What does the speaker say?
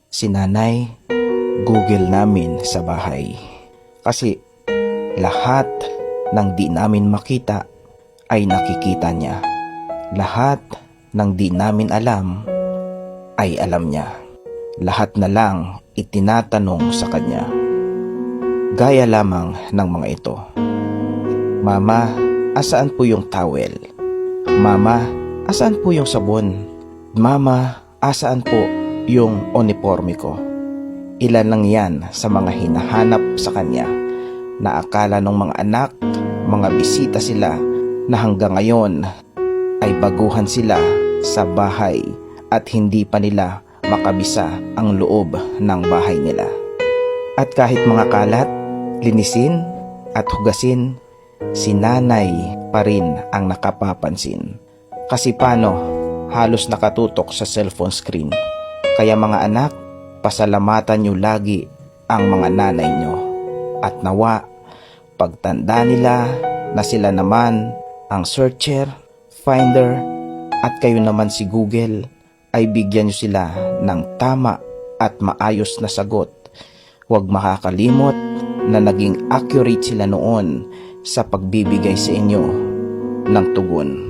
si Nanay, Google namin sa bahay. Kasi lahat ng di namin makita ay nakikita niya. Lahat ng di namin alam ay alam niya. Lahat na lang itinatanong sa kanya. Gaya lamang ng mga ito. Mama, asaan po yung towel? Mama, asaan po yung sabon? Mama, asaan po yung uniforme ko? Ilan lang yan sa mga hinahanap sa kanya na akala ng mga anak, mga bisita sila na hanggang ngayon ay baguhan sila sa bahay at hindi pa nila makabisa ang loob ng bahay nila. At kahit mga kalat, linisin at hugasin, si Nanay pa rin ang nakapapansin. Kasi paano, halos nakatutok sa cellphone screen. Kaya mga anak, pasalamatan nyo lagi ang mga nanay nyo. At nawa, pagtanda nila na sila naman ang searcher, finder, at kayo naman si Google, ay bigyan nyo sila ng tama at maayos na sagot. Huwag makakalimot na naging accurate sila noon sa pagbibigay sa inyo ng tugon.